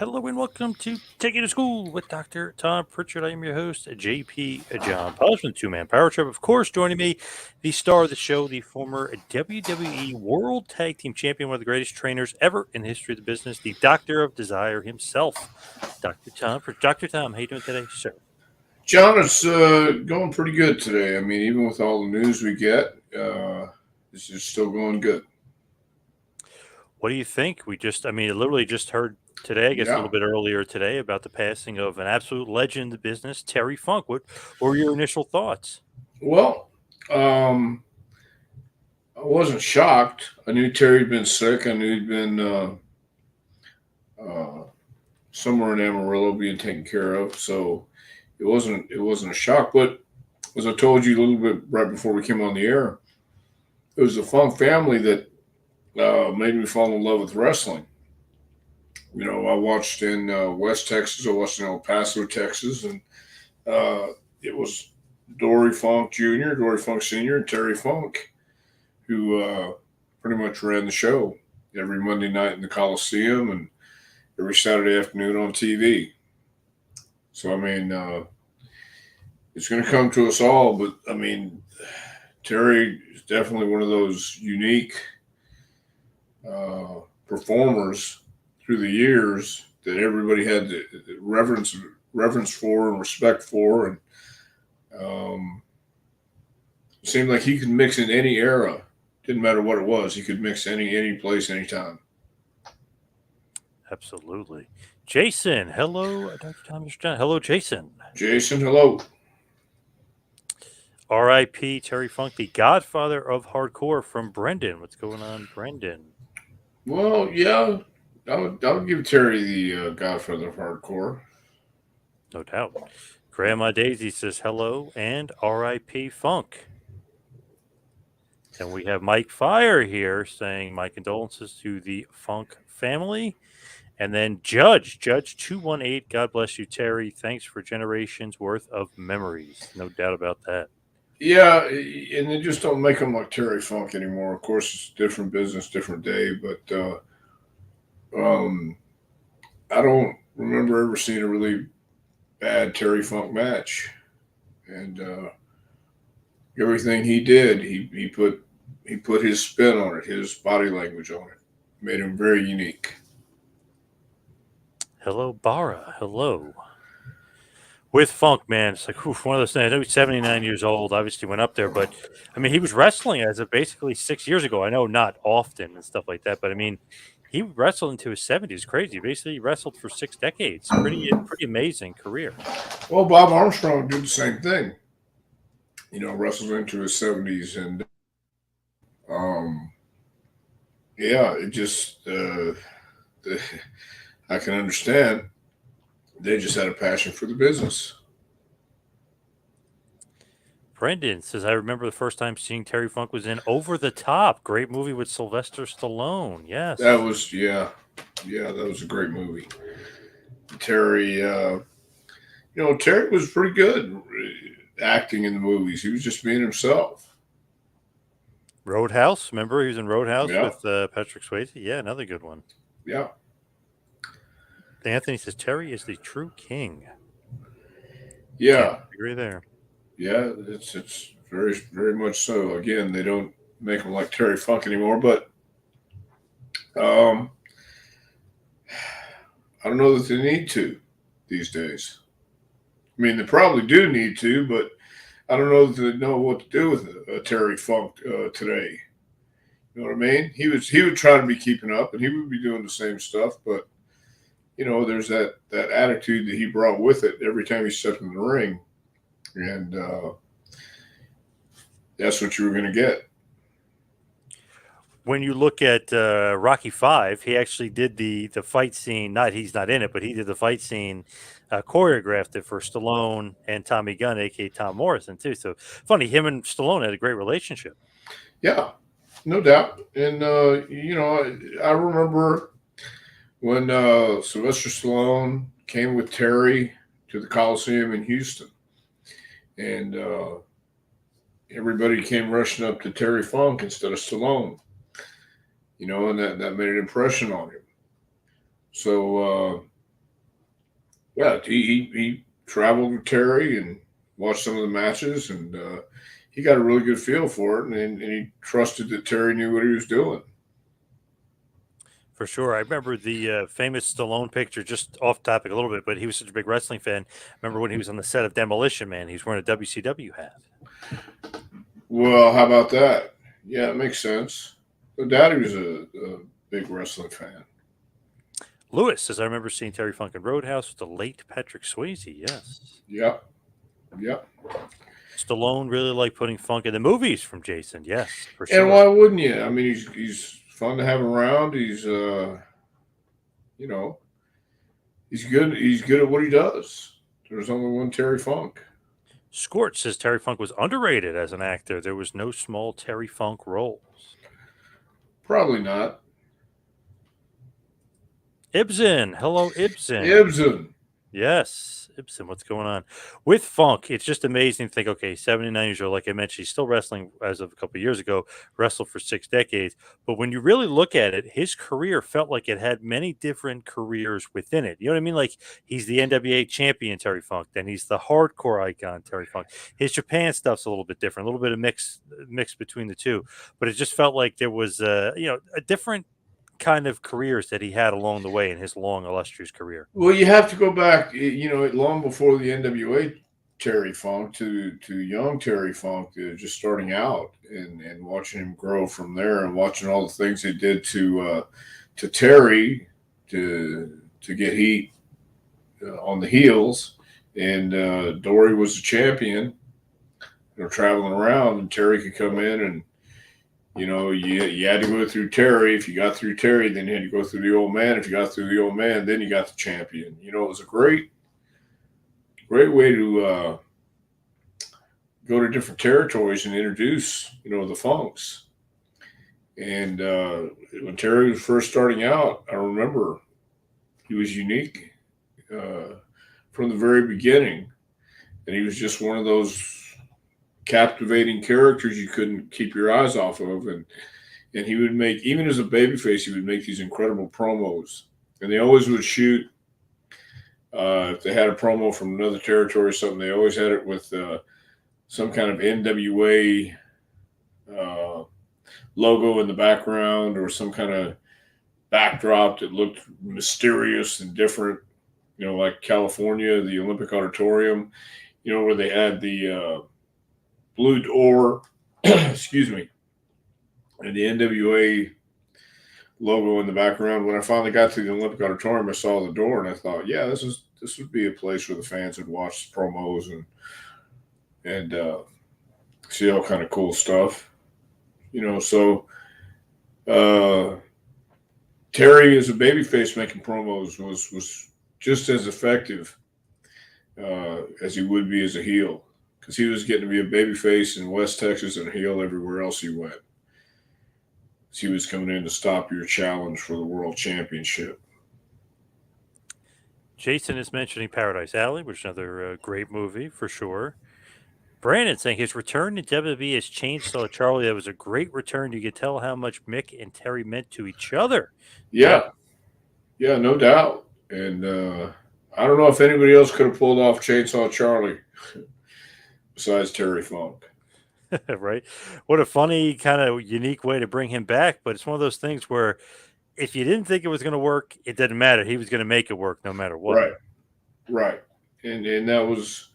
Hello and welcome to Take You to School with Dr. Tom Prichard. I am your host, JP John Polishman, two-man power trip. Of course, joining me, the star of the show, the former WWE World Tag Team Champion, one of the greatest trainers ever in the history of the business, the Doctor of Desire himself, Dr. Tom Prichard. Dr. Tom, how you doing today, sir? John, it's going pretty good today. I mean, even with all the news we get, this is still going good. What do you think? Literally just heard today, I guess a little Yeah. bit earlier today, about the passing of an absolute legend in the business, Terry Funk. What were your initial thoughts? Well, um, I wasn't shocked. I knew Terry had been sick. I knew he'd been uh, somewhere in Amarillo being taken care of. So it wasn't a shock. But as I told you a little bit right before we came on the air, it was the Funk family that made me fall in love with wrestling. I watched in West Texas. I watched in El Paso, Texas, and it was Dory Funk Jr., Dory Funk Sr., and Terry Funk who pretty much ran the show every Monday night in the Coliseum and every Saturday afternoon on TV. So, I mean, it's going to come to us all, but I mean, Terry is definitely one of those unique performers through the years that everybody had the reverence for and respect for, and um, it seemed like he could mix in any era. Didn't matter what it was. He could mix any place, anytime. Absolutely. Jason, hello, Dr. Thomas John. Hello, Jason. Jason, hello. R.I.P. Terry Funk, the godfather of hardcore from Brendan. What's going on, Brendan? Well, yeah, I would give Terry the Godfather of Hardcore. No doubt. Grandma Daisy says hello and R.I.P. Funk. And we have Mike Fire here saying my condolences to the Funk family. And then Judge 218, God bless you, Terry. Thanks for generations worth of memories. No doubt about that. Yeah, and they just don't make him like Terry Funk anymore. Of course, it's different business, different day, but um, I don't remember ever seeing a really bad Terry Funk match. And everything he did, he put his spin on it, his body language on it, made him very unique. Hello, Bara. Hello. With Funk, man, it's like one of those things. I know he's 79 years old, obviously went up there, but I mean, he was wrestling as of basically 6 years ago. I know not often and stuff like that, but I mean, he wrestled into his 70s. Crazy. Basically, he wrestled for 6 decades. Pretty amazing career. Well, Bob Armstrong did the same thing. Wrestled into his 70s, and um, yeah, it just the, I can understand. They just had a passion for the business. Brendan says, I remember the first time seeing Terry Funk was in Over the Top. Great movie with Sylvester Stallone. That Yes. was yeah, that was a great movie. Terry, Terry was pretty good acting in the movies. He was just being himself. Roadhouse. Remember he was in Roadhouse Yeah, with Patrick Swayze? Yeah, another good one. yeah, Anthony says, Terry is the true king. Can't yeah, agree there. yeah. It's very very much so. Again, they don't make him like Terry Funk anymore, but um, I don't know that they need to these days. I mean, they probably do need to, but I don't know that they know what to do with Terry Funk today. You know what I mean? He would try to be keeping up, and he would be doing the same stuff, but there's that attitude that he brought with it every time he stepped in the ring, and that's what you were going to get. When you look at Rocky Five, he actually did the fight scene. Not he's not in it, but he did the fight scene, choreographed it for Stallone and Tommy Gunn, aka Tom Morrison, too. So funny, him and Stallone had a great relationship. Yeah, no doubt. And I remember when Sylvester Stallone came with Terry to the Coliseum in Houston, and everybody came rushing up to Terry Funk instead of Stallone. And that made an impression on him. So Yeah, he traveled with Terry and watched some of the matches, and he got a really good feel for it, and he trusted that Terry knew what he was doing. For sure. I remember the famous Stallone picture, just off topic a little bit, but he was such a big wrestling fan. Remember when he was on the set of Demolition Man? He was wearing a WCW hat. Well, how about that? Yeah, it makes sense. So Daddy was a big wrestling fan. Lewis says, I remember seeing Terry Funk in Roadhouse with the late Patrick Swayze. Yes. Yep, yep. Stallone really liked putting Funk in the movies from Jason. Yes, for And sure. why wouldn't you? I mean, he's fun to have around. He's you know, he's good. He's good at what he does. There's only one Terry Funk. Scorch says Terry Funk was underrated as an actor. There was no small Terry Funk roles. Probably not. Ibsen. Hello, Ibsen. Ibsen. Yes, Ibsen, what's going on? With Funk, it's just amazing to think, okay, 79 years old, like I mentioned, he's still wrestling as of a couple of years ago, wrestled for 6 decades. But when you really look at it, his career felt like it had many different careers within it. You know what I mean? Like he's the NWA champion, Terry Funk, then he's the hardcore icon, Terry Funk. His Japan stuff's a little bit different, a little bit of mix between the two. But it just felt like there was a different kind of careers that he had along the way in his long illustrious career. Well, you have to go back, long before the NWA Terry Funk to young Terry Funk, just starting out and watching him grow from there, and watching all the things they did to Terry to get heat on the heels, and Dory was the champion. They're traveling around, and Terry could come in and. You had to go through Terry. If you got through Terry, then you had to go through the old man. If you got through the old man, then you got the champion. It was a great way to go to different territories and introduce, the Funks. And when Terry was first starting out, I remember he was unique from the very beginning. And he was just one of those captivating characters you couldn't keep your eyes off of, and he would make, even as a babyface, he would make these incredible promos, and they always would shoot if they had a promo from another territory or something, they always had it with some kind of NWA logo in the background, or some kind of backdrop that looked mysterious and different, like California, the Olympic Auditorium, where they had the blue door, excuse me, and the NWA logo in the background. When I finally got to the Olympic Auditorium, I saw the door, and I thought, yeah, this would be a place where the fans would watch the promos and see all kind of cool stuff, So Terry, as a babyface making promos, was just as effective as he would be as a heel, because he was getting to be a babyface in West Texas and a heel everywhere else he went. He was coming in to stop your challenge for the world championship. Jason is mentioning Paradise Alley, which is another great movie for sure. Brandon saying his return to WWE as Chainsaw Charlie. That was a great return. You could tell how much Mick and Terry meant to each other. Yeah, no doubt. And I don't know if anybody else could have pulled off Chainsaw Charlie besides Terry Funk. Right? What a funny, kind of unique way to bring him back. But it's one of those things where if you didn't think it was going to work, it didn't matter. He was going to make it work no matter what. Right. And that was,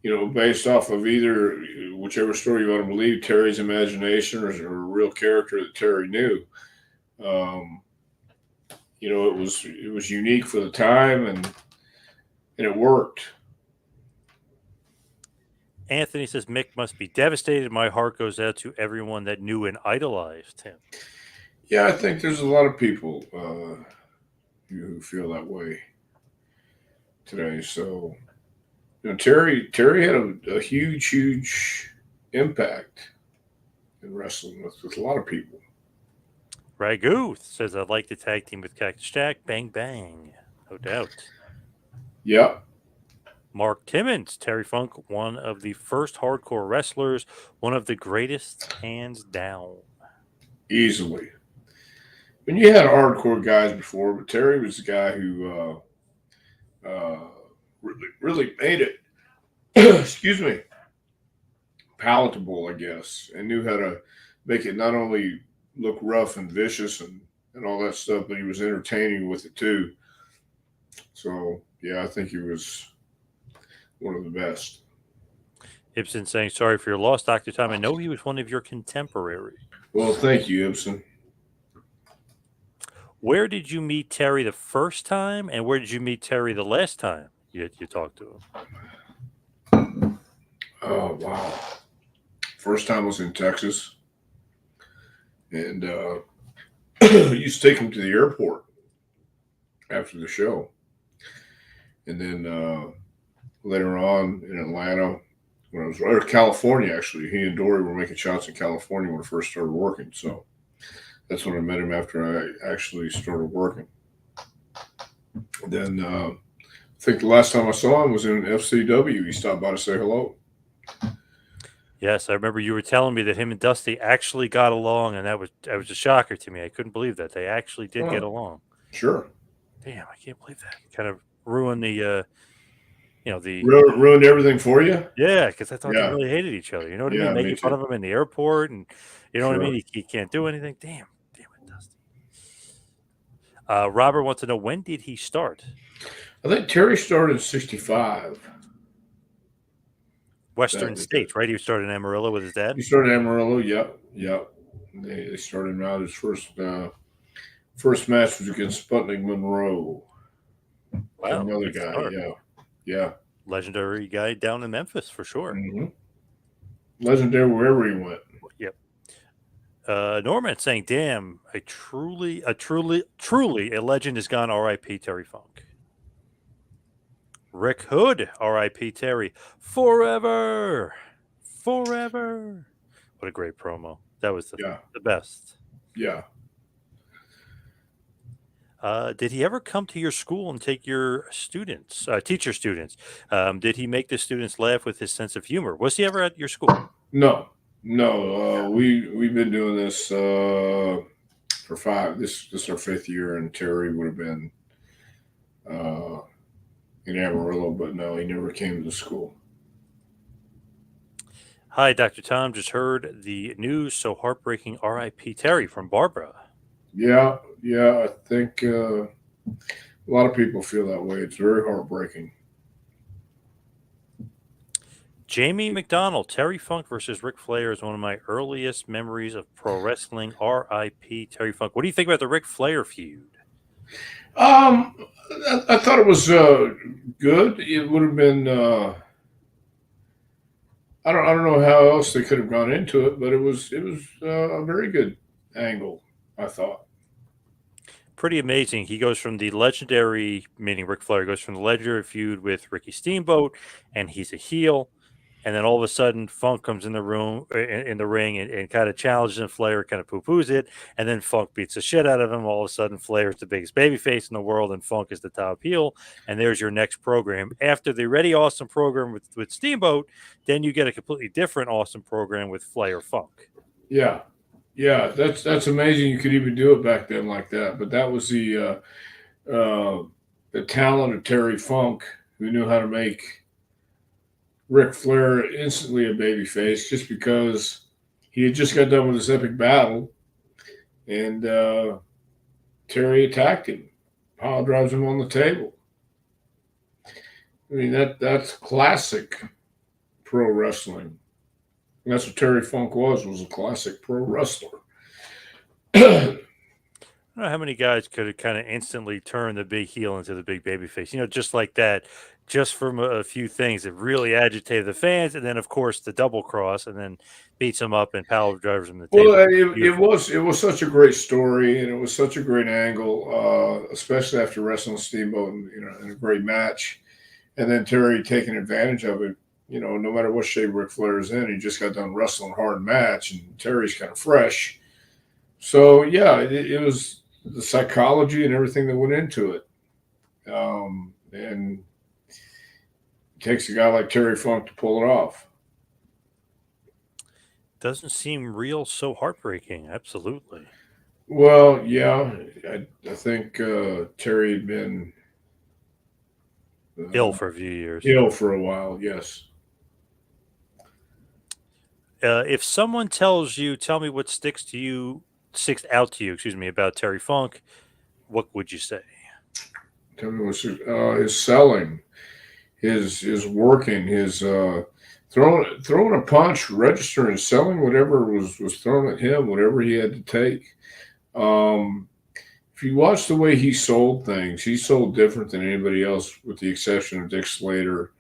based off of either whichever story you want to believe, Terry's imagination, or a real character that Terry knew. It was unique for the time, and it worked. Anthony says Mick must be devastated. My heart goes out to everyone that knew and idolized him. Yeah, I think there's a lot of people who feel that way today. So, Terry had a huge impact in wrestling with a lot of people. Ragu says, I'd like to tag team with Cactus Jack. Bang, bang. No doubt. Yep. Mark Timmons, Terry Funk, one of the first hardcore wrestlers, one of the greatest, hands down. Easily. You had hardcore guys before, but Terry was the guy who really made it, excuse me, palatable, I guess, and knew how to make it not only look rough and vicious and all that stuff, but he was entertaining with it too. So yeah, I think he was one of the best. Ibsen saying, sorry for your loss, Dr. Tom. I know he was one of your contemporaries. Well, thank you, Ibsen. Where did you meet Terry the first time, and where did you meet Terry the last time you talked to him? Oh wow! First time was in Texas, and used to take him to the airport after the show, and then later on in Atlanta, when I was or California, actually, he and Dory were making shots in California when I first started working. So that's when I met him after I actually started working. Then I think the last time I saw him was in FCW. He stopped by to say hello. Yes, I remember you were telling me that him and Dusty actually got along, and that was a shocker to me. I couldn't believe that they actually did get along. Sure. Damn, I can't believe that. Kind of ruined the, ruined everything for you. Yeah, because I thought they really hated each other. You know what I mean? Making fun of him in the airport, and you know what I mean. He can't do anything. Damn it, Dusty. Robert wants to know, when did he start? I think Terry started in '65. Western States, right? He started in Amarillo with his dad. He started in Amarillo. Yep. They started him out. His first match was against Sputnik Monroe. Wow, another guy. Start. Yeah. Legendary guy down in Memphis for sure. Mm-hmm. Legendary wherever he went. Yep. Norman saying, "Damn, a truly a legend is gone. R.I.P. Terry Funk." Rick Hood, R.I.P. Terry, forever. What a great promo! That was the best. Yeah. Did he ever come to your school and take your students, teach your students? Did he make the students laugh with his sense of humor? Was he ever at your school? No. We've been doing this for five. This is our fifth year, and Terry would have been in Amarillo, but no, he never came to the school. Hi, Dr. Tom. Just heard the news. So heartbreaking. R.I.P. Terry from Barbara. Yeah. I think a lot of people feel that way. It's very heartbreaking. Jamie McDonald, Terry Funk versus Ric Flair is one of my earliest memories of pro wrestling. R.I.P. Terry Funk. What do you think about the Ric Flair feud? I thought it was good. It would have been. I don't know how else they could have gone into it, but it was a very good angle, I thought. Pretty amazing. He goes from the legendary, meaning Ric Flair, goes from the legendary feud with Ricky Steamboat, and he's a heel. And then all of a sudden, Funk comes in the room, in the ring, and kind of challenges him. Flair kind of poo-poos it, and then Funk beats the shit out of him. All of a sudden, Flair is the biggest babyface in the world, and Funk is the top heel. And there's your next program. After the already awesome program with Steamboat, then you get a completely different awesome program with Flair Funk. Yeah, that's amazing. You could even do it back then like that. But that was the talent of Terry Funk, who knew how to make Ric Flair instantly a babyface just because he had just got done with this epic battle, and Terry attacked him, pile drives him on the table. I mean that's classic pro wrestling. And that's what Terry Funk was a classic pro wrestler. I don't know how many guys could have kind of instantly turned the big heel into the big babyface. Just like that. Just from a few things that really agitated the fans, and then of course the double cross, and then beats him up and power drives him to the table. Well, it was such a great story, and it was such a great angle, especially after wrestling Steamboat, in a great match, and then Terry taking advantage of it. No matter what shape Ric Flair is in, he just got done wrestling a hard match, and Terry's kind of fresh. So yeah, it was the psychology and everything that went into it, and takes a guy like Terry Funk to pull it off. Doesn't seem real, so heartbreaking. Absolutely. Well, yeah, I think Terry had been Ill for a few years. ill for a while. Yes. If someone tell me what sticks out to you, about Terry Funk, what would you say? Tell me what's his selling, his working, his throwing a punch, registering, selling whatever was thrown at him, whatever he had to take. Um, if you watch the way he sold things, he sold different than anybody else, with the exception of Dick Slater,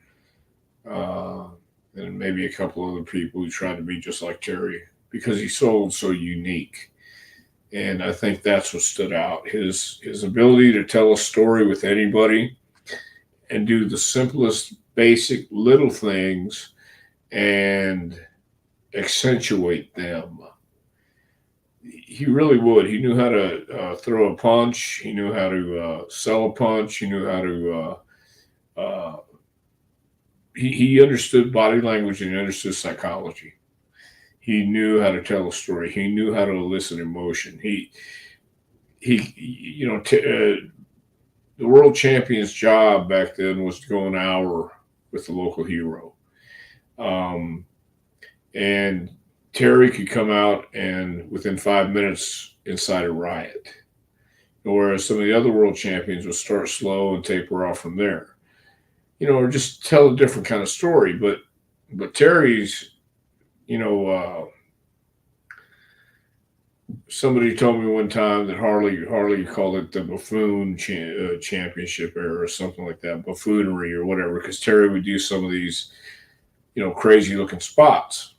uh, and maybe a couple other people who tried to be just like Terry, because he sold so unique. And I think that's what stood out, his ability to tell a story with anybody and do the simplest, basic little things and accentuate them. He really would. He knew how to throw a punch. He knew how to sell a punch. He knew how to. He understood body language and he understood psychology. He knew how to tell a story. He knew how to elicit emotion. He the world champion's job back then was to go an hour with the local hero. Um, and Terry could come out and within 5 minutes incite a riot. Whereas some of the other world champions would start slow and taper off from there. Or just tell a different kind of story. But Terry's, somebody told me one time that Harley called it the buffoon championship era or something like that, buffoonery or whatever, because Terry would do some of these, crazy looking spots.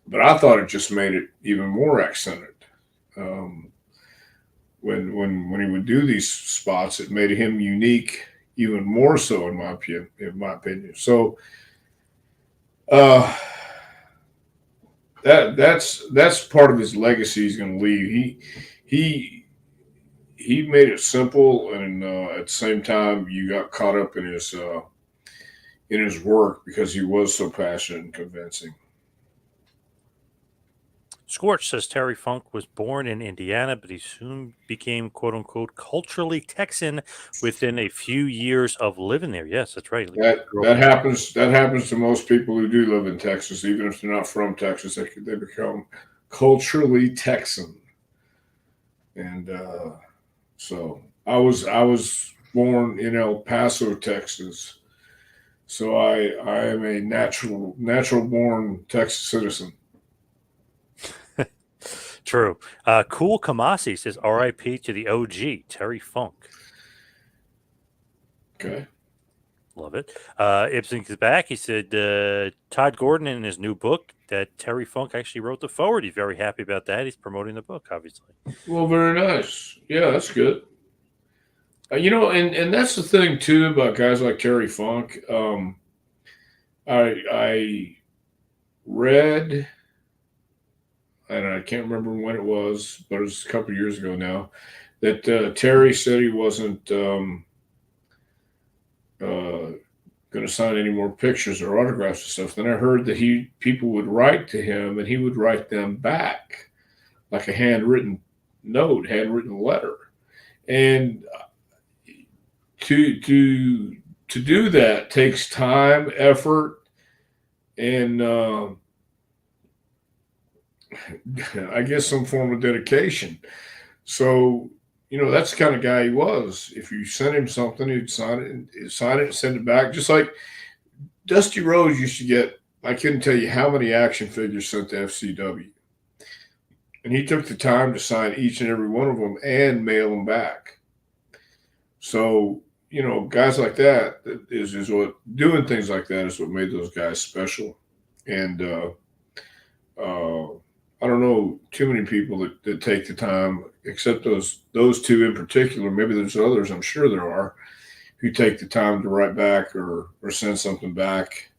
But I thought it just made it even more accented. When he would do these spots, it made him unique even more so, in my opinion. So that's part of his legacy he's going to leave. He made it simple, and at the same time, you got caught up in his work because he was so passionate and convincing. Scorch says Terry Funk was born in Indiana, but he soon became "quote unquote" culturally Texan within a few years of living there. Yes, that's right. That happens. That happens to most people who do live in Texas, even if they're not from Texas. They become culturally Texan. And so I was born in El Paso, Texas. So I am a natural born Texas citizen. True. Cool Kamasi says R.I.P. to the OG Terry Funk. Okay. Love it. Ibsen is back. He said Todd Gordon in his new book that Terry Funk actually wrote the forward. He's very happy about that. He's promoting the book, obviously. Well, very nice. Yeah, that's good. And that's the thing too about guys like Terry Funk. I read, and I can't remember when it was, but it was a couple of years ago now, that Terry said he wasn't going to sign any more pictures or autographs and stuff. Then I heard that people would write to him and he would write them back, like a handwritten note, handwritten letter. And to do that takes time, effort, and I guess some form of dedication. So, that's the kind of guy he was. If you sent him something, he'd sign it and send it back. Just like Dusty Rhodes used to get, I couldn't tell you how many action figures sent to FCW. And he took the time to sign each and every one of them and mail them back. So, guys like that is what, doing things like that is what made those guys special. And I don't know too many people that take the time, except those two in particular. Maybe there's others, I'm sure there are, who take the time to write back or send something back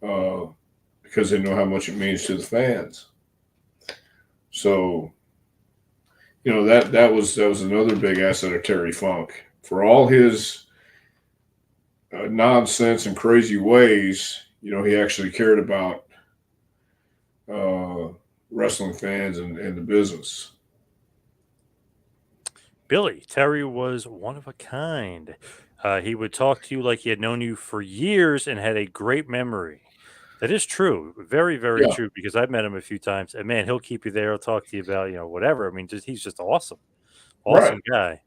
because they know how much it means to the fans. So, that was another big asset of Terry Funk. For all his nonsense and crazy ways, he actually cared about wrestling fans and the business. Billy, Terry was one of a kind. He would talk to you like he had known you for years and had a great memory. That is true. Very, very Yeah, true, because I've met him a few times, and man, he'll keep you there. He'll talk to you about, whatever. I mean, he's just awesome. right. Awesome guy.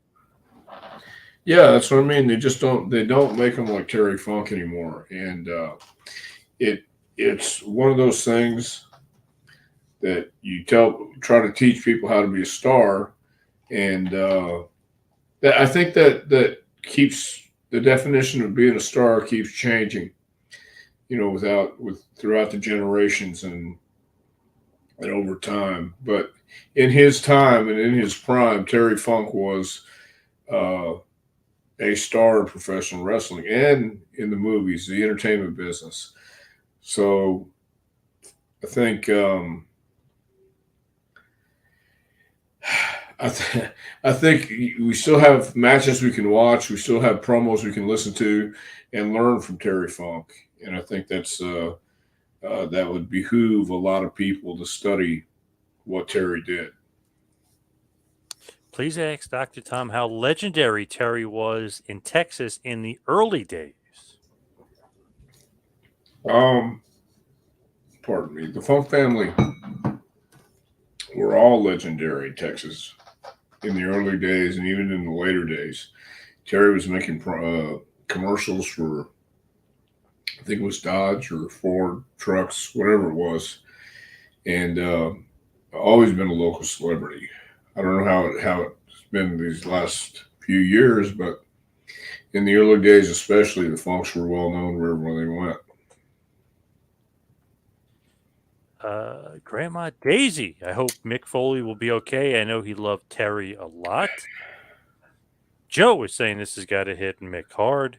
Yeah, that's what I mean. They don't make them like Terry Funk anymore, and it it's one of those things that you try to teach people how to be a star, and I think that keeps the definition of being a star keeps changing. With throughout the generations and over time. But in his time and in his prime, Terry Funk was uh, a star in professional wrestling and in the movies, the entertainment business. So I think I think we still have matches we can watch. We still have promos we can listen to and learn from Terry Funk. And I think that would behoove a lot of people to study what Terry did. Please ask Dr. Tom how legendary Terry was in Texas in the early days. Um, Pardon me. The Funk family were all legendary in Texas in the early days and even in the later days. Terry was making commercials for, I think it was Dodge or Ford trucks, whatever it was, and always been a local celebrity. I don't know how it's been these last few years, but in the early days, especially, the Funks were well known wherever they went. Grandma Daisy. I hope Mick Foley will be okay. I know he loved Terry a lot. Joe was saying this has got to hit Mick hard.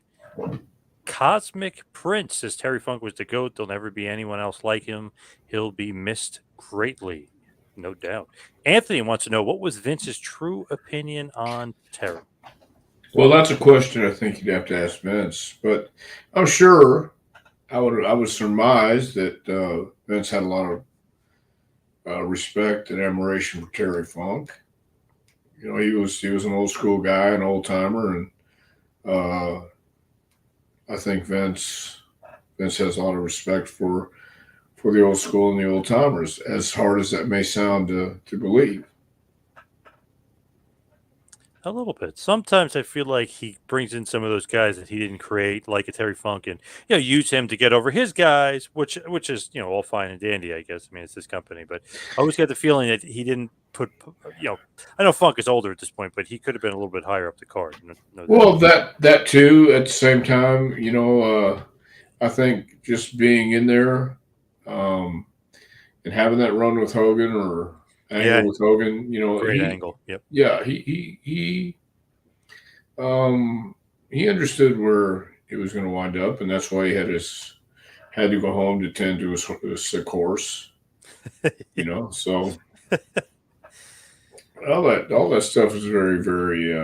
Cosmic Prince says Terry Funk was the GOAT. There'll never be anyone else like him. He'll be missed greatly. No doubt. Anthony wants to know, what was Vince's true opinion on Terry? Well, that's a question I think you'd have to ask Vince, but I'm sure I would surmise that Vince had a lot of respect and admiration for Terry Funk. He was an old school guy, an old timer, and uh, I think Vince has a lot of respect for the old school and the old timers, as hard as that may sound to believe. A little bit. Sometimes I feel like he brings in some of those guys that he didn't create, like a Terry Funk, and use him to get over his guys, which is all fine and dandy, I guess. I mean, it's his company, but I always get the feeling that he didn't put. I know Funk is older at this point, but he could have been a little bit higher up the card. No doubt. Well, that too. At the same time, I think just being in there um, and having that run with Hogan or Yeah, angle with Hogan, great angle. Yep. yeah, he understood where he was going to wind up, and that's why he had to go home to tend to his sick horse. So all that stuff is very very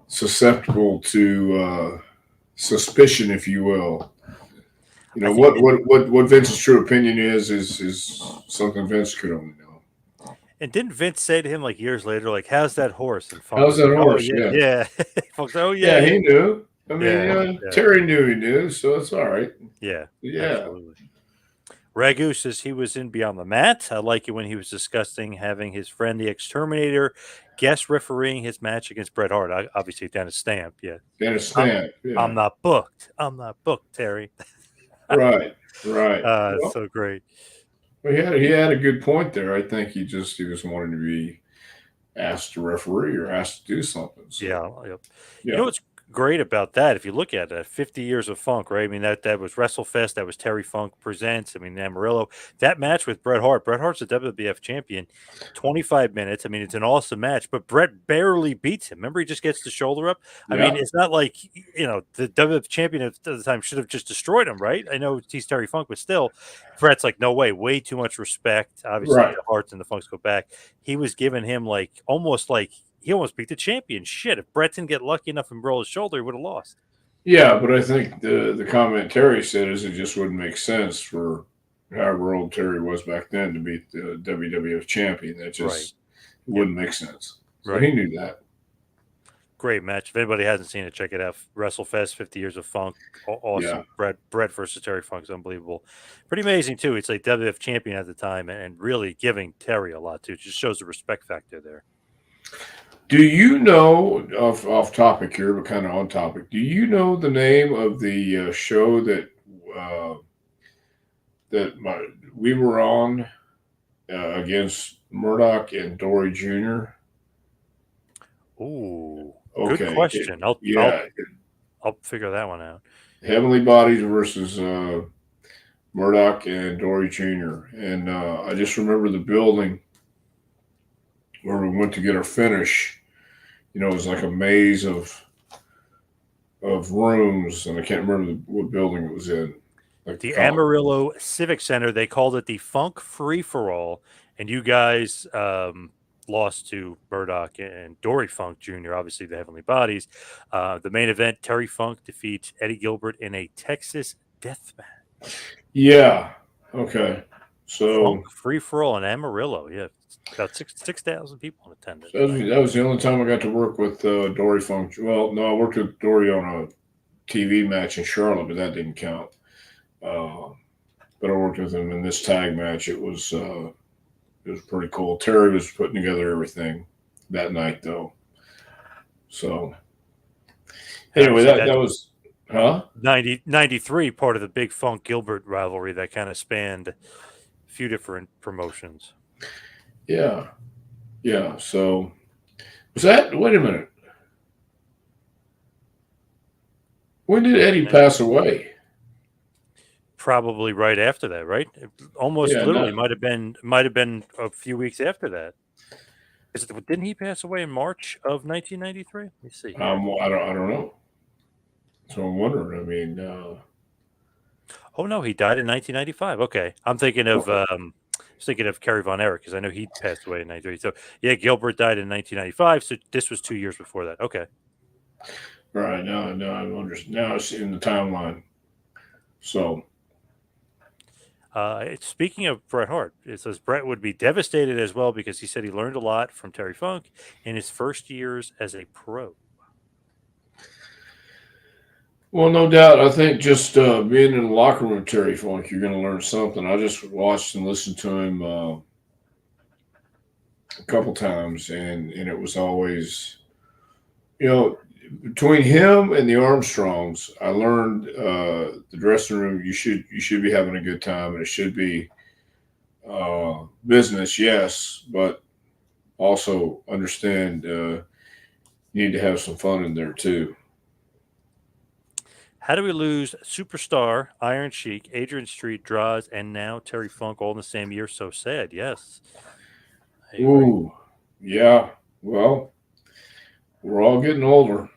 susceptible to suspicion, if you will. I think What Vince's true opinion is something Vince could only know. And didn't Vince say to him like years later, like, "How's that horse?" And Funk How's was that like, "Oh horse? yeah, Yeah, yeah." Funk's like, "Oh yeah, yeah, yeah, he knew. I mean, yeah, yeah, Terry knew he knew, so it's all right. yeah." Yeah, Absolutely. Ragu says he was in Beyond the Mat. I like it when he was discussing having his friend the Exterminator guest refereeing his match against Bret Hart. Obviously, down a stamp. Yeah, and a I'm, stamp. I'm Yeah, not booked. I'm not booked, Terry. right, right. It's Well, so great. he had a good point there. I think he was wanting to be asked to referee or asked to do something. So Yeah, yep. You know yeah, what's great about that? If you look at it, 50 years of Funk, right? I mean, that was WrestleFest. That was Terry Funk Presents. I mean, Amarillo. That match with Bret Hart. Bret Hart's a WWF champion. 25 minutes. I mean, it's an awesome match, but Bret barely beats him. Remember, he just gets the shoulder up. I mean, yeah, it's not like the WWF champion at the time should have just destroyed him, right? I know he's Terry Funk, but still, Bret's like, no way, way too much respect. Obviously, right. the Harts and the Funks go back. He was giving him almost like he almost beat the champion. Shit, if Brett didn't get lucky enough and roll his shoulder, he would have lost. Yeah, but I think the comment Terry said is it just wouldn't make sense for however old Terry was back then to beat the WWF champion. That Right. just Yep. wouldn't make sense. So Right. he knew that. Great match. If anybody hasn't seen it, check it out. WrestleFest, 50 Years of Funk. Yeah. Awesome. Brett versus Terry Funk is unbelievable. Pretty amazing, too. It's like WWF champion at the time and really giving Terry a lot, too. It just shows the respect factor there. Do you know, off topic here, but kind of on topic, do you know the name of the show that uh, we were on against Murdoch and Dory Jr.? Ooh, good Okay. question. I'll figure that one out. Heavenly Bodies versus Murdoch and Dory Jr. And I just remember the building where we went to get our finish. You know, it was like a maze of rooms, and I can't remember what building it was in. Like The Amarillo Civic Center, they called it the Funk Free for All, and you guys lost to Murdoch and Dory Funk Jr., obviously the Heavenly Bodies. The main event, Terry Funk defeats Eddie Gilbert in a Texas death match. Yeah. Okay. So Funk Free for All in Amarillo. Yeah, about 6,000 people in attendance. that was the only time I got to work with Dory Funk. Well, no, I worked with Dory on a TV match in Charlotte, but that didn't count. But I worked with him in this tag match. It was pretty cool. Terry was putting together everything that night, though. So anyway, that was 93, part of the big Funk Gilbert rivalry that kind of spanned a few different promotions. Yeah. Yeah. So was that? Wait a minute. When did Eddie pass away? Probably right after that, right? Almost literally might have been a few weeks after that. Didn't he pass away in March of 1993? Let me see. I don't know. So I'm wondering. I mean, oh no, he died in 1995. Okay, I'm thinking of Kerry Von Erich because I know he passed away in 93. So yeah, Gilbert died in 1995. So this was 2 years before that. Okay. Right now, now it's in the timeline. So. Speaking of Bret Hart, it says Bret would be devastated as well because he said he learned a lot from Terry Funk in his first years as a pro. Well, no doubt. I think just being in the locker room with Terry Funk, you're going to learn something. I just watched and listened to him a couple times, and it was always, you know, between him and the Armstrongs, I learned the dressing room. You should be having a good time, and it should be business, yes, but also understand you need to have some fun in there too. How do we lose Superstar, Iron Sheik, Adrian Street, Draws, and now Terry Funk all in the same year? So sad. Yes. Ooh, yeah. Well, we're all getting older.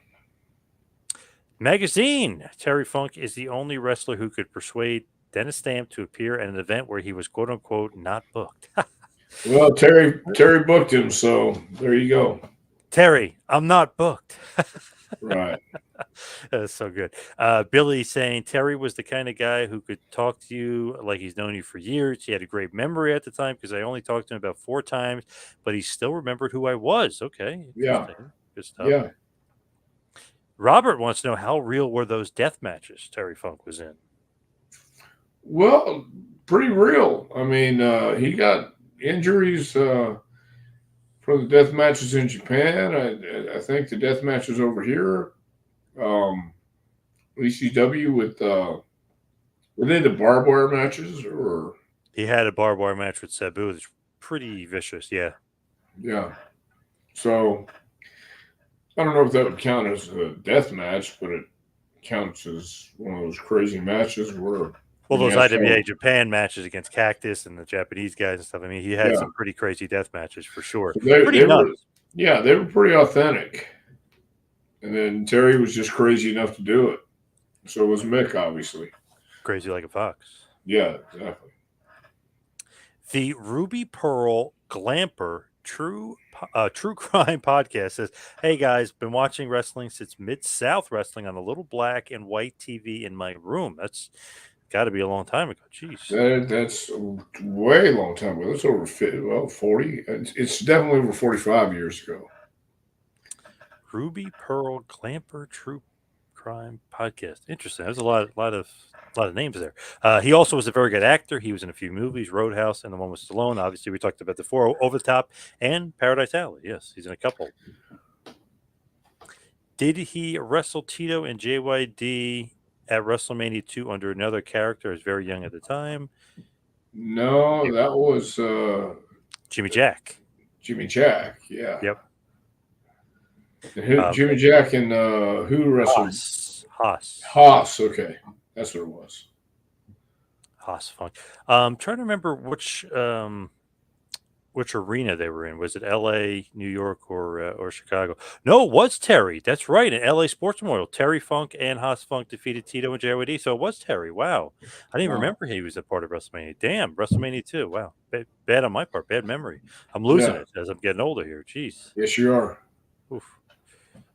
Magazine. Terry Funk is the only wrestler who could persuade Dennis Stamp to appear at an event where he was "quote unquote" not booked. Well, Terry booked him, so there you go. Terry, I'm not booked. Right. That's so good. Billy saying Terry was the kind of guy who could talk to you like he's known you for years. He had a great memory at the time because I only talked to him about 4 times, but he still remembered who I was. Okay. Yeah. Good stuff. Yeah. Robert wants to know how real were those death matches Terry Funk was in? Well, pretty real. I mean, he got injuries from the death matches in Japan. I think the death matches over here, ECW were they the barbed wire matches or? He had a barbed wire match with Sabu. It's pretty vicious. Yeah. Yeah. So I don't know if that would count as a death match, but it counts as one of those crazy matches where. Well, those IWA Japan matches against Cactus and the Japanese guys and stuff. I mean, he had some pretty crazy death matches for sure. They were pretty authentic. And then Terry was just crazy enough to do it. So was Mick, obviously. Crazy like a fox. Yeah, exactly. The Ruby Pearl Glamper True Crime podcast says, "Hey guys, been watching wrestling since Mid-South Wrestling on the little black and white TV in my room." That's got to be a long time ago. Jeez. That's way long time ago. That's over 40. It's definitely over 45 years ago. Ruby Pearl Clamper True Crime Podcast. Interesting. There's a lot of names there. He also was a very good actor. He was in a few movies, Roadhouse, and the one with Stallone. Obviously, we talked about before, Over the Top and Paradise Alley. Yes, he's in a couple. Did he wrestle Tito and JYD at WrestleMania 2 under another character? He was very young at the time. No, that was Jimmy Jack. Jimmy Jack. Yeah. Yep. And Jimmy Jack and who wrestled? Haas. Okay, that's what it was. Haas Funk. Trying to remember which arena they were in. Was it L.A., New York, or Chicago? No, it was Terry. That's right. In L.A. Sports Memorial, Terry Funk and Haas Funk defeated Tito and JYD. So it was Terry. Wow. I didn't even remember he was a part of WrestleMania. Damn, WrestleMania 2. Wow. Bad on my part. Bad memory. I'm losing it as I'm getting older here. Jeez. Yes, you are. Oof.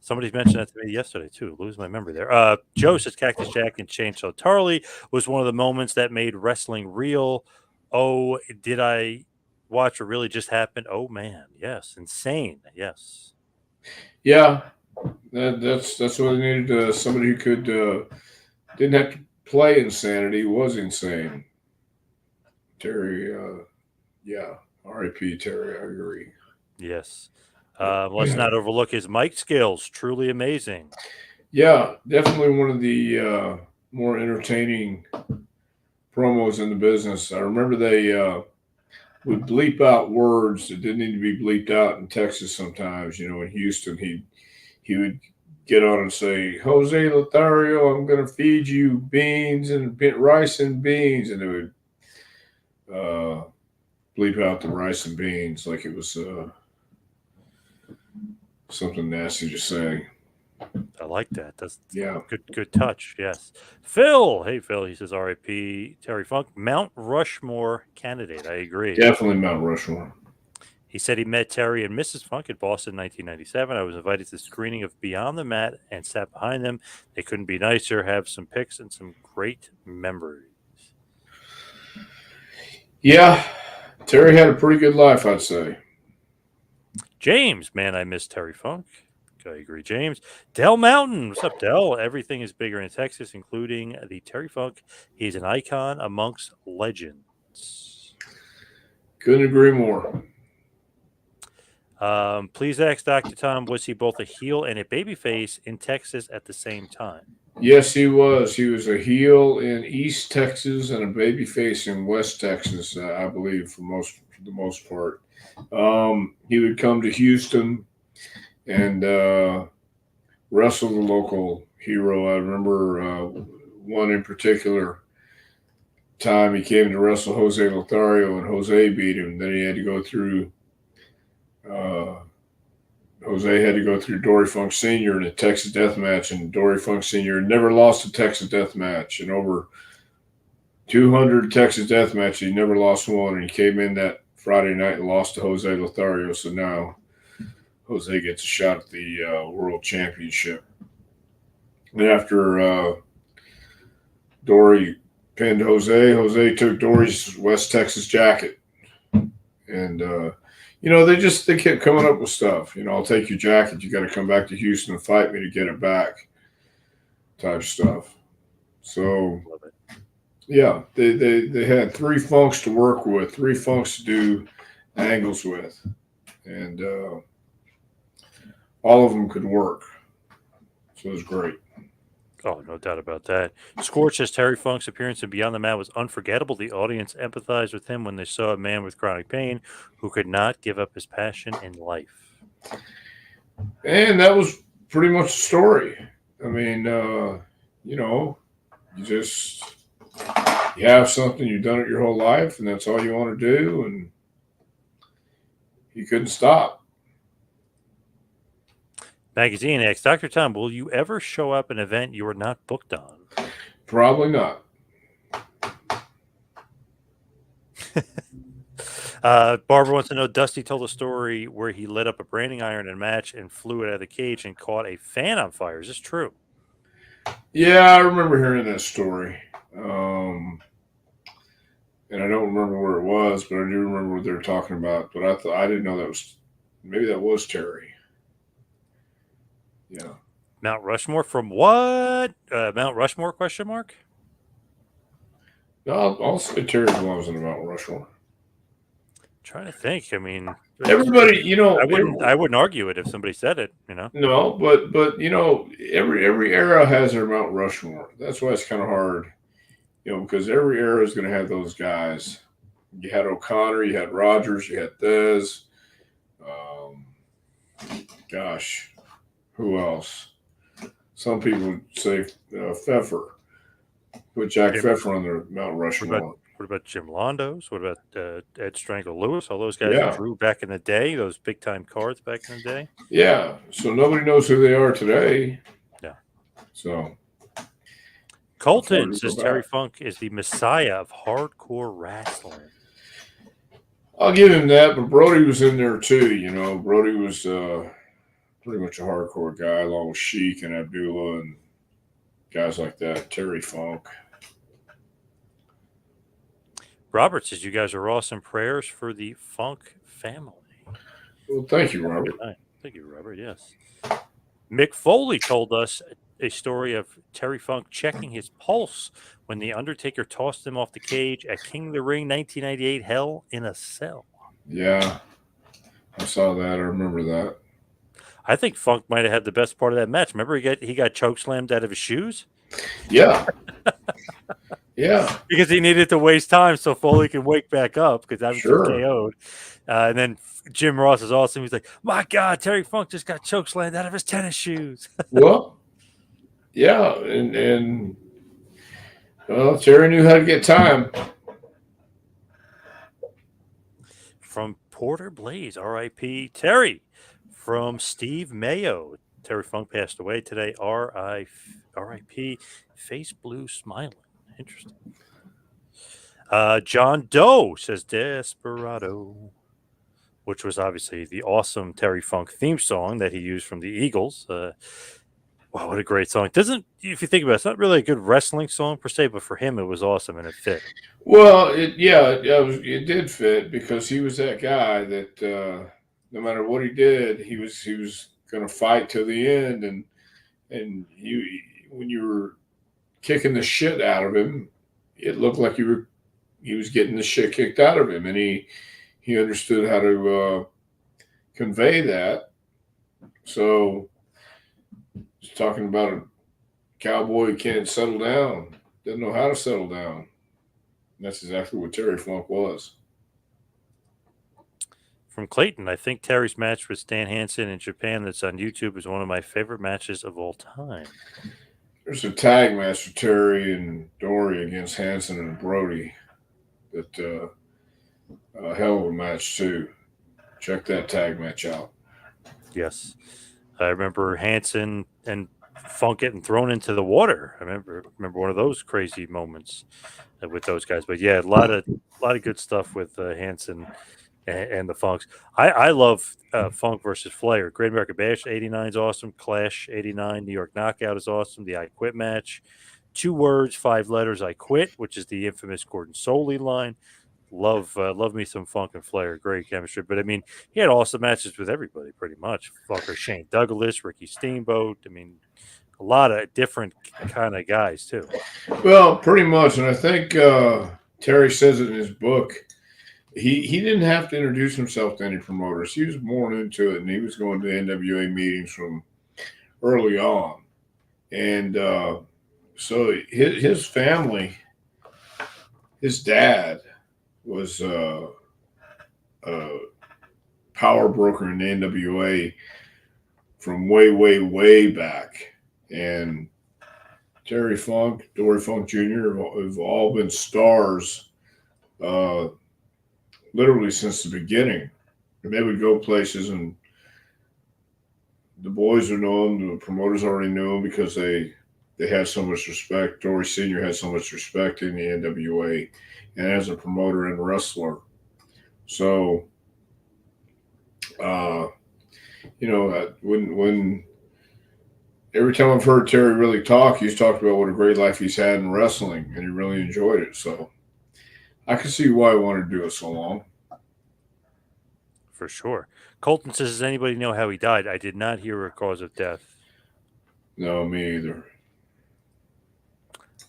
Somebody's mentioned that to me yesterday, too. Lose my memory there. Joe says Cactus Jack and Chainsaw Charlie was one of the moments that made wrestling real. Oh, did I watch what really just happened? Oh, man. Yes. Insane. Yes. Yeah. That's what they needed. Somebody who could didn't have to play insanity, was insane. Terry, yeah. R.I.P. Terry, I agree. Yes. Let's not overlook his mic skills. Truly amazing. Yeah, definitely one of the more entertaining promos in the business. I remember they would bleep out words that didn't need to be bleeped out in Texas sometimes. You know, in Houston, he would get on and say, Jose Lothario, I'm going to feed you beans and rice and beans. And it would bleep out the rice and beans like it was something nasty to say. I like that. That's yeah, good touch. Yes. Phil. Hey, Phil. He says R.I.P. Terry Funk. Mount Rushmore candidate. I agree. Definitely Mount Rushmore. He said he met Terry and Mrs. Funk at Boston in 1997. I was invited to the screening of Beyond the Mat and sat behind them. They couldn't be nicer. Have some pics and some great memories. Yeah. Terry had a pretty good life, I'd say. James, man, I miss Terry Funk. I agree, James. Del Mountain. What's up, Del? Everything is bigger in Texas, including the Terry Funk. He's an icon amongst legends. Couldn't agree more. Please ask Dr. Tom, was he both a heel and a babyface in Texas at the same time? Yes, he was. He was a heel in East Texas and a babyface in West Texas, I believe, for the most part. He would come to Houston and wrestle the local hero. I remember one in particular time he came to wrestle Jose Lothario, and Jose beat him. Then he had to go through Jose had to go through Dory Funk Sr. in a Texas death match, and Dory Funk Sr. never lost a Texas death match. In over 200 Texas death matches, he never lost one, and he came in that Friday night and lost to Jose Lothario. So now Jose gets a shot at the World Championship. And after Dory pinned Jose took Dory's West Texas jacket. And they kept coming up with stuff. I'll take your jacket. You got to come back to Houston and fight me to get it back, type stuff. So, yeah, they had three Funks to work with, three Funks to do angles with, and all of them could work. So it was great. Oh, no doubt about that. Scorch says Terry Funk's appearance in Beyond the Mat was unforgettable. The audience empathized with him when they saw a man with chronic pain who could not give up his passion in life. And that was pretty much the story. I mean, you have something, you've done it your whole life, and that's all you want to do, and you couldn't stop. Magazine asks, Dr. Tom, will you ever show up an event you were not booked on? Probably not. Barbara wants to know, Dusty told a story where he lit up a branding iron in a match and flew it out of the cage and caught a fan on fire. Is this true? Yeah, I remember hearing that story. And I don't remember where it was, but I do remember what they were talking about. But I didn't know maybe that was Terry. Yeah. Mount Rushmore from what? Mount Rushmore? Question mark. No, I'll say Terry belongs in the Mount Rushmore. Trying to think. I mean, Everybody, I wouldn't argue it if somebody said it. no, but every era has their Mount Rushmore. That's why it's kind of hard, because every era is going to have those guys. You had O'Connor, you had Rogers, you had Thez. Um, gosh, who else? Some people say Pfeffer. Put Jack Pfeffer on their Mount Rushmore. What about Jim Londos? What about Ed Strangle Lewis? All those guys Yeah. that drew back in the day, those big time cards back in the day. Yeah. So nobody knows who they are today. Yeah. So Colton says Terry Funk is the messiah of hardcore wrestling. I'll give him that, but Brody was in there too. Brody was pretty much a hardcore guy, along with Sheik and Abdullah and guys like that. Terry Funk. Robert says you guys are awesome. Prayers for the Funk family. Well, thank you, Robert. Thank you, Robert. Yes. Mick Foley told us a story of Terry Funk checking his pulse when The Undertaker tossed him off the cage at King of the Ring 1998 Hell in a Cell. Yeah, I saw that. I remember that. I think Funk might have had the best part of that match. Remember he got chokeslammed out of his shoes? Yeah. Yeah. Because he needed to waste time so Foley can wake back up because that was KO'd. And then Jim Ross is awesome. He's like, my God, Terry Funk just got chokeslammed out of his tennis shoes. Well, yeah. And Terry knew how to get time. From Porter Blaze, R.I.P. Terry. From Steve Mayo. Terry Funk passed away today. R.I.P. Face blue smiling. Interesting. John Doe says Desperado, which was obviously the awesome Terry Funk theme song that he used from the Eagles. Wow, what a great song. If you think about it, it's not really a good wrestling song per se, but for him it was awesome and it fit. Well, it did fit because he was that guy that no matter what he did, he was going to fight to the end, and when you were kicking the shit out of him, it looked like he was getting the shit kicked out of him, and he understood how to convey that. So he's talking about a cowboy who can't settle down, doesn't know how to settle down. And that's exactly what Terry Funk was. From Clayton, I think Terry's match with Stan Hansen in Japan that's on YouTube is one of my favorite matches of all time. There's a tag match with Terry and Dory against Hansen and Brody. That a hell of a match too. Check that tag match out. Yes, I remember Hansen and Funk getting thrown into the water. I remember one of those crazy moments with those guys. But yeah, a lot of good stuff with Hansen and the Funks. I love Funk versus Flair. Great American Bash 89 is awesome. Clash 89, New York Knockout is awesome. The I Quit match, 2 words, 5 letters, I Quit, which is the infamous Gordon Soley line. Love me some Funk and Flair. Great chemistry. But I mean, he had awesome matches with everybody pretty much. Funker, Shane Douglas, Ricky Steamboat. I mean, a lot of different kind of guys too. Well, pretty much. And I think Terry says it in his book. He didn't have to introduce himself to any promoters. He was born into it, and he was going to NWA meetings from early on. And so his family, his dad was a power broker in the NWA from way, way, way back. And Terry Funk, Dory Funk Jr. have all been stars literally since the beginning. And they would go places, and the boys would know them. The promoters already knew them because they had so much respect. Dory Sr. had so much respect in the NWA and as a promoter and wrestler. So, when every time I've heard Terry really talk, he's talked about what a great life he's had in wrestling, and he really enjoyed it. So I can see why he wanted to do it so long. For sure. Colton says, does anybody know how he died? I did not hear a cause of death. No, me either.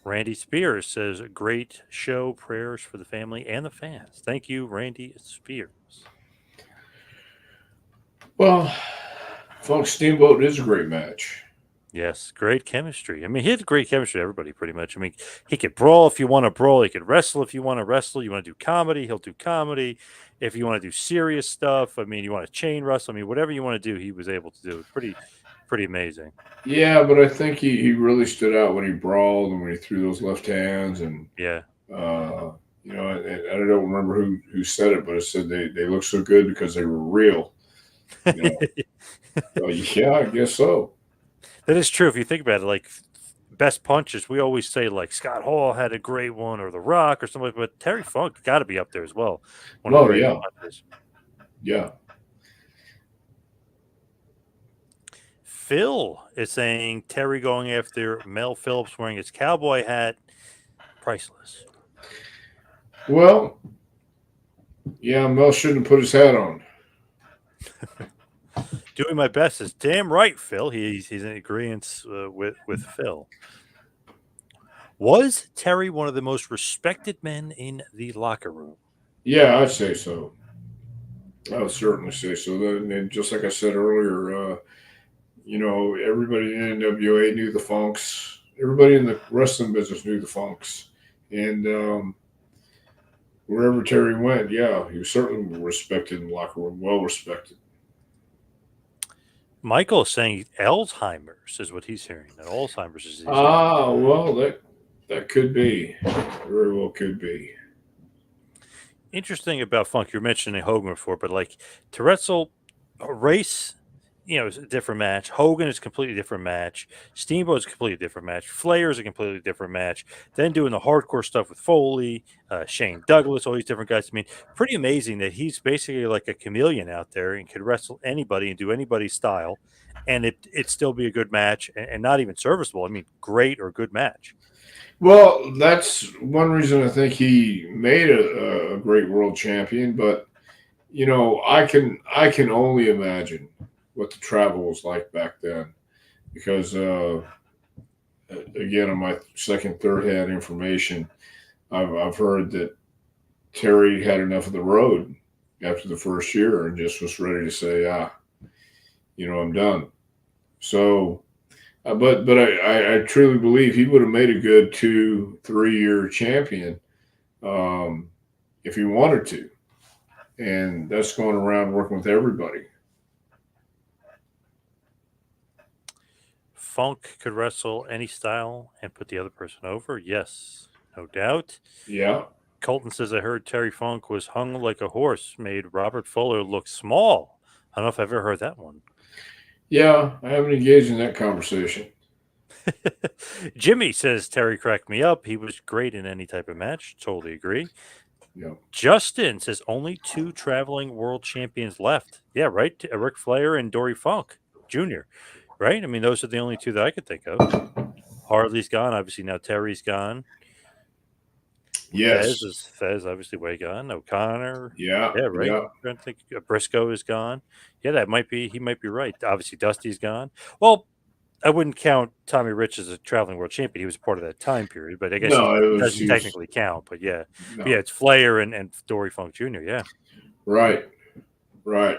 Randy Spears says, great show. Prayers for the family and the fans. Thank you, Randy Spears. Well, Funk Steamboat is a great match. Yes, great chemistry. I mean, he had great chemistry with everybody pretty much. I mean, he could brawl if you want to brawl. He could wrestle if you want to wrestle. You want to do comedy, he'll do comedy. If you want to do serious stuff, I mean, you want to chain wrestle. I mean, whatever you want to do, he was able to do. Pretty amazing. Yeah, but I think he really stood out when he brawled and when he threw those left hands and Yeah. and I don't remember who said it, but it said they look so good because they were real. You know, well, yeah, I guess so. That is true. If you think about it, like best punches, we always say like Scott Hall had a great one or The Rock or something, but Terry Funk got to be up there as well. One of the Well, greatest yeah, punches. yeah. Phil is saying Terry going after Mel Phillips wearing his cowboy hat, priceless. Well, yeah, Mel shouldn't have put his hat on. Doing my best is damn right, Phil. He's in agreement with Phil. Was Terry one of the most respected men in the locker room? Yeah, I'd say so. I would certainly say so. And just like I said earlier, everybody in NWA knew the Funks. Everybody in the wrestling business knew the Funks. And wherever Terry went, yeah, he was certainly respected in the locker room, well respected. Michael is saying Alzheimer's is what he's hearing. That Alzheimer's disease. Ah, well, that could be. Very well could be. Interesting about Funk. You were mentioning Hogan before, but like to wrestle a race, is a different match. Hogan is a completely different match. Steamboat is a completely different match. Flair is a completely different match. Then doing the hardcore stuff with Foley, Shane Douglas, all these different guys. I mean, pretty amazing that he's basically like a chameleon out there and could wrestle anybody and do anybody's style, and it still be a good match and not even serviceable. I mean, great or good match. Well, that's one reason I think he made a great world champion. But I can only imagine what the travel was like back then, because again, on my second, third hand information, I've heard that Terry had enough of the road after the first year and just was ready to say, I'm done. So, but I truly believe he would have made a good 2-3 year champion if he wanted to, and that's going around working with everybody. Funk could wrestle any style and put the other person over. Yes, no doubt. Yeah. Colton says, I heard Terry Funk was hung like a horse, made Robert Fuller look small. I don't know if I've ever heard that one. Yeah, I haven't engaged in that conversation. Jimmy says, Terry cracked me up. He was great in any type of match. Totally agree. Yeah. Justin says, only 2 traveling world champions left. Yeah, right. Ric Flair and Dory Funk Jr., right? I mean, those are the only 2 that I could think of. Harley's gone. Obviously, now Terry's gone. Yes. Fez obviously way gone. O'Connor. Yeah. Yeah, right. Yeah. I'm trying to think. Briscoe is gone. Yeah, he might be right. Obviously, Dusty's gone. Well, I wouldn't count Tommy Rich as a traveling world champion. He was part of that time period, but I guess No, he doesn't technically count. But yeah. No. But yeah, it's Flair and Dory Funk Jr. Yeah. Right. Right.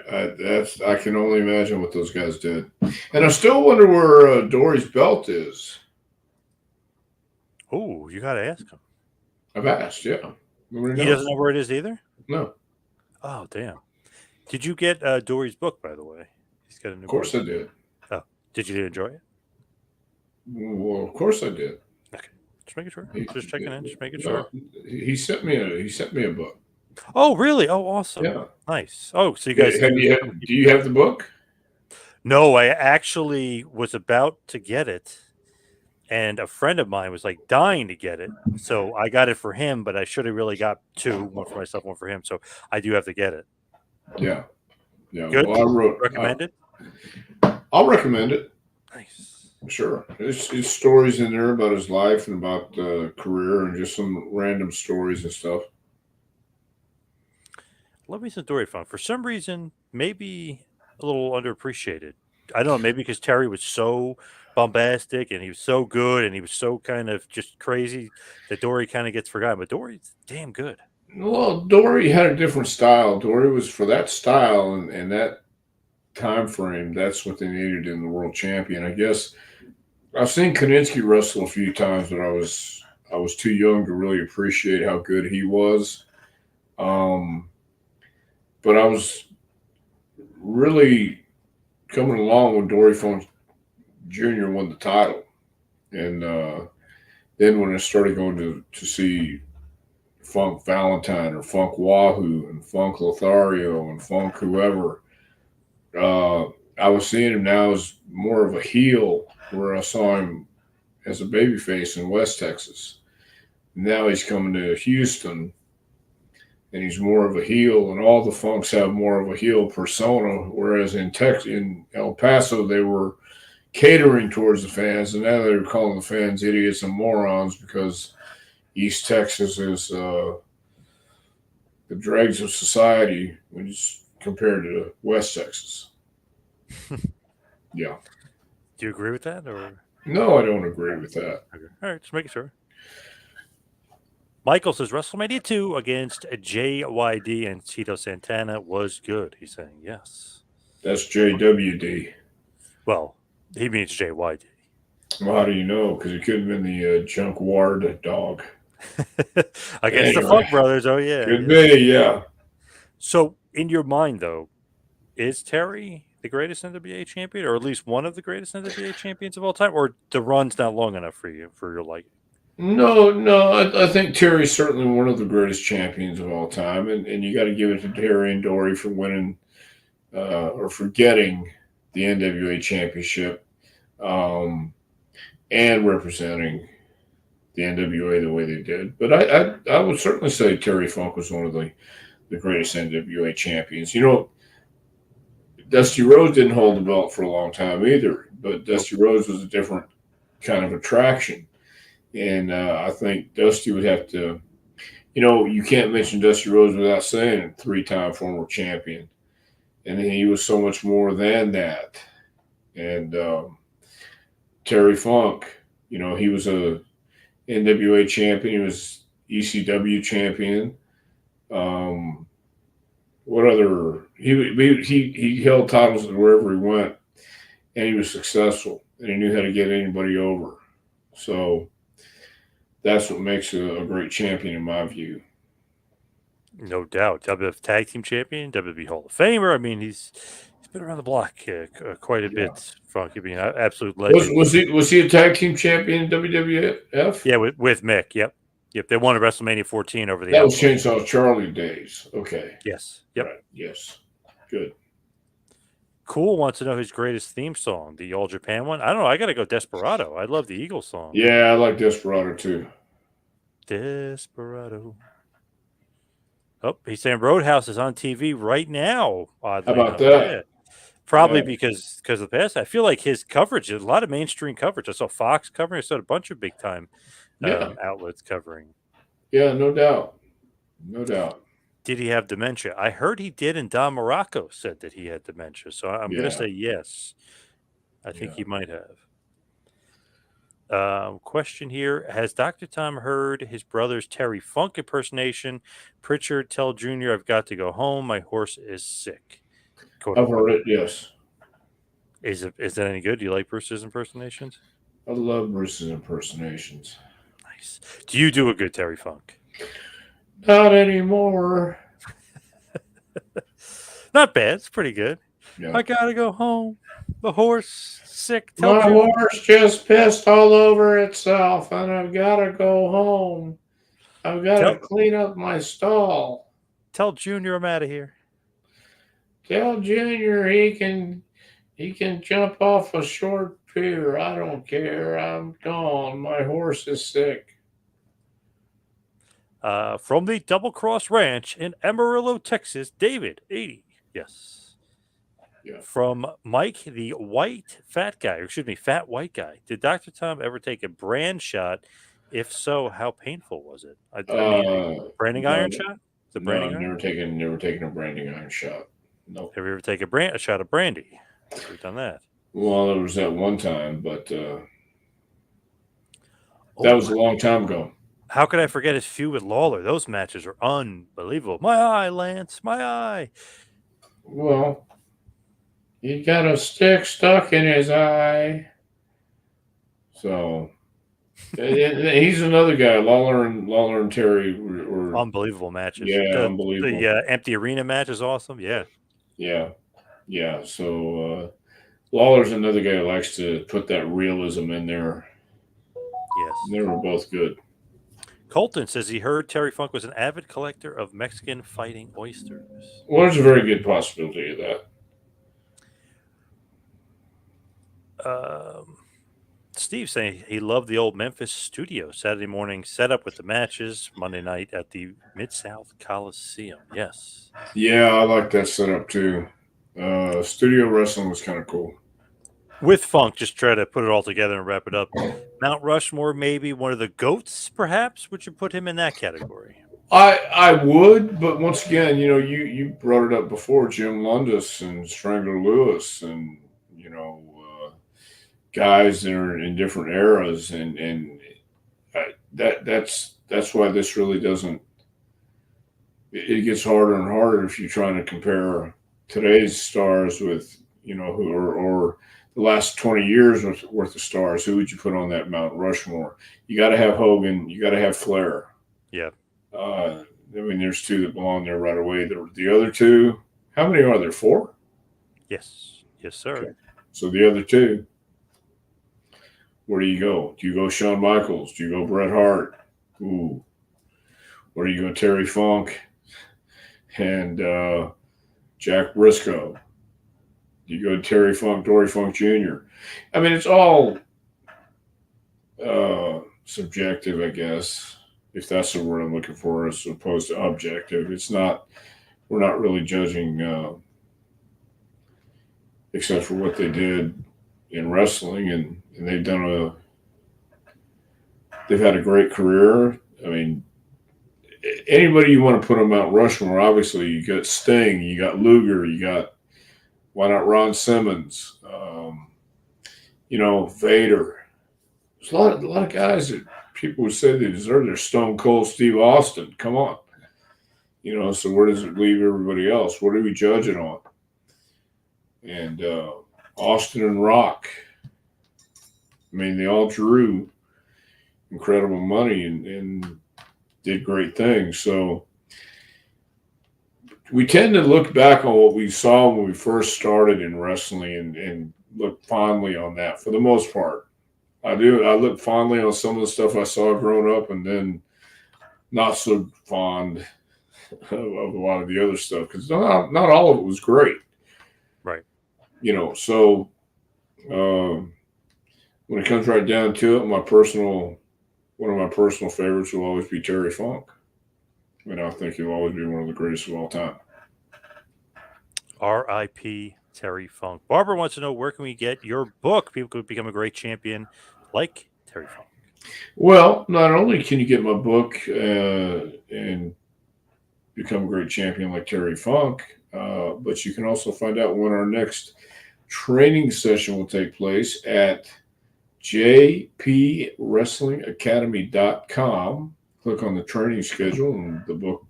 I can only imagine what those guys did. And I still wonder where Dory's belt is. Oh, you got to ask him. I've asked, yeah. He doesn't know where it is either? No. Oh, damn. Did you get Dory's book, by the way? He's got a new Of course book. I did. Oh, did you enjoy it? Well, of course I did. Okay. Just making sure. Just checking in. Just making sure. He sent me a book. Oh, really? Oh, awesome. Yeah. Nice. Oh, so you guys do you have the book? No, I actually was about to get it, and a friend of mine was like dying to get it. So I got it for him, but I should have really got 2, one for myself, one for him. So I do have to get it. Yeah. Yeah. Good. Well, Recommend it? I'll recommend it. Nice. Sure. There's stories in there about his life and about career and just some random stories and stuff. Love me some Dory Funk. For some reason, maybe a little underappreciated. I don't know, maybe because Terry was so bombastic, and he was so good, and he was so kind of just crazy that Dory kind of gets forgotten. But Dory's damn good. Well, Dory had a different style. Dory was for that style and that time frame. That's what they needed in the world champion. I guess I've seen Kaninsky wrestle a few times, but I was too young to really appreciate how good he was. Um, but I was really coming along when Dory Funk Jr. won the title, and then when I started going to see Funk Valentine or Funk Wahoo and Funk Lothario and Funk whoever, uh, I was seeing him now as more of a heel, where I saw him as a babyface in West Texas. Now he's coming to Houston, and he's more of a heel, and all the Funks have more of a heel persona. Whereas in El Paso, they were catering towards the fans, and now they're calling the fans idiots and morons because East Texas is the dregs of society when it's compared to West Texas. Yeah. Do you agree with that, or? No, I don't agree with that. Okay. All right, just making sure. Michael says WrestleMania 2 against JYD and Tito Santana was good. He's saying yes. That's JWD. Well, he means JYD. Well, how do you know? Because it could have been the Junk Ward dog. Against the Anyway. Funk Brothers. Oh, yeah. Could be, yeah. So, in your mind, though, is Terry the greatest NWA champion, or at least one of the greatest NWA champions of all time, or the run's not long enough for you, for your liking? No. I think Terry's certainly one of the greatest champions of all time, and you got to give it to Terry and Dory for winning or for getting the NWA championship and representing the NWA the way they did. But I would certainly say Terry Funk was one of the greatest NWA champions. You know, Dusty Rhodes didn't hold the belt for a long time either, but Dusty Rhodes was a different kind of attraction. And I think Dusty would have to, you can't mention Dusty Rhodes without saying three-time former champion. And he was so much more than that. And Terry Funk, he was a NWA champion. He was ECW champion. What other? He held titles wherever he went, and he was successful, and he knew how to get anybody over. So that's what makes a great champion in my view. No doubt. WWF Tag Team Champion, WWE Hall of Famer. I mean, he's been around the block quite a bit. Funky being an absolute legend. Was he a tag team champion in WWF? Yeah, with Mick. Yep. They won at WrestleMania 14 over the. That was Chainsaw Charlie days. Okay. Yes. Yep. Right. Yes. Good. Cool wants to know his greatest theme song, the All Japan one. I don't know. I got to go Desperado. I love the Eagles song. Yeah, I like Desperado too. Desperado. Oh, he's saying Roadhouse is on TV right now. How about that? Yeah. Probably because of the past. I feel like his coverage, a lot of mainstream coverage. I saw Fox covering. I saw a bunch of big time outlets covering. Yeah, no doubt. No doubt. Did he have dementia? I heard he did, and Don Morocco said that he had dementia. So I'm going to say yes. I think he might have. Question here. Has Dr. Tom heard his brother's Terry Funk impersonation? Prichard, tell Junior I've got to go home. My horse is sick. I've heard it, yes. Is that any good? Do you like Bruce's impersonations? I love Bruce's impersonations. Nice. Do you do a good Terry Funk? Not anymore. Not bad. It's pretty good. Yeah. I gotta go home. The horse sick. My horse just pissed all over itself, and I've got to go home. I've got to clean up my stall. Tell Junior I'm out of here. Tell Junior he can jump off a short pier. I don't care. I'm gone. My horse is sick. From the Double Cross Ranch in Amarillo, Texas, David, 80. Yes. Yeah. From Mike, the fat white guy. Did Dr. Tom ever take a brand shot? If so, how painful was it? I mean, branding iron shot? The branding iron? Never taken a branding iron shot. No. Have you ever taken a shot of brandy? We've done that. Well, there was that one time, but that Oh, was a long time ago. how could I forget his feud with Lawler? Those matches are unbelievable. My eye, Lance, my eye. Well, he got a stick stuck in his eye. So he's another guy. Lawler and Terry were Unbelievable matches. yeah, The unbelievable. empty arena match is awesome. Yeah. Yeah, yeah. So Lawler's another guy who likes to put that realism in there. Yes. They were both good. Colton says he heard Terry Funk was an avid collector of Mexican fighting oysters. Well, there's a very good possibility of that. Um, Steve saying he loved the old Memphis studio. Saturday morning setup with the matches. Monday night at the Mid South Coliseum. Yes. Yeah, I like that setup too. Studio wrestling was kind of cool. With Funk, just try to put it all together and wrap it up. Mount Rushmore, maybe one of the goats, perhaps. Would you put him in that category? I would, but once again, you brought it up before, Jim Lundis and Strangler Lewis, and guys that are in different eras, and that's why this really doesn't. It gets harder and harder if you're trying to compare today's stars with who or the last 20 years worth of stars. Who would you put on that Mount Rushmore? You got to have Hogan. You got to have Flair. Yeah. I mean, there's two that belong there right away. The other two, how many are there? Four? Yes. Yes, sir. Okay. So the other two, where do you go? Do you go Shawn Michaels? Do you go Bret Hart? Ooh. Or do you go Terry Funk and Jack Briscoe? Do you go Terry Funk, Dory Funk Jr.? I mean, it's all subjective, I guess, if that's the word I'm looking for, as opposed to objective. It's not. We're not really judging, except for what they did in wrestling, and they've had a great career. I mean, anybody you want to put on Mount Rushmore, obviously you got Sting, you got Luger, you got why not Ron Simmons, Vader. There's a lot of guys that people would say they deserve their Stone Cold Steve Austin. Come on. So where does it leave everybody else? What do we judge it on? And Austin and Rock, I mean, they all drew incredible money and did great things. So we tend to look back on what we saw when we first started in wrestling and look fondly on that for the most part. I do. I look fondly on some of the stuff I saw growing up, and then not so fond of a lot of the other stuff because not all of it was great. Right. So when it comes right down to it, one of my personal favorites will always be Terry Funk. And I think he'll always be one of the greatest of all time. R.I.P. Terry Funk. Barbara wants to know, where can we get your book? People could become a great champion like Terry Funk. Well, not only can you get my book and become a great champion like Terry Funk, but you can also find out when our next training session will take place at jpwrestlingacademy.com. Click on the training schedule and the book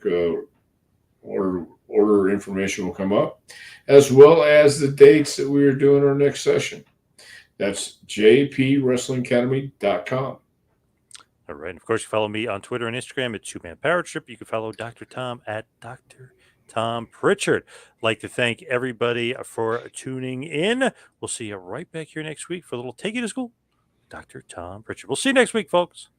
order information will come up, as well as the dates that we are doing our next session. That's jpwrestlingacademy.com. All right. And of course, you follow me on Twitter and Instagram at 2Man Power Trip. You can follow Dr. Tom at Dr. Tom Prichard. Like to thank everybody for tuning in. We'll see you right back here next week for a little Take You to School. Dr. Tom Prichard. We'll see you next week, folks.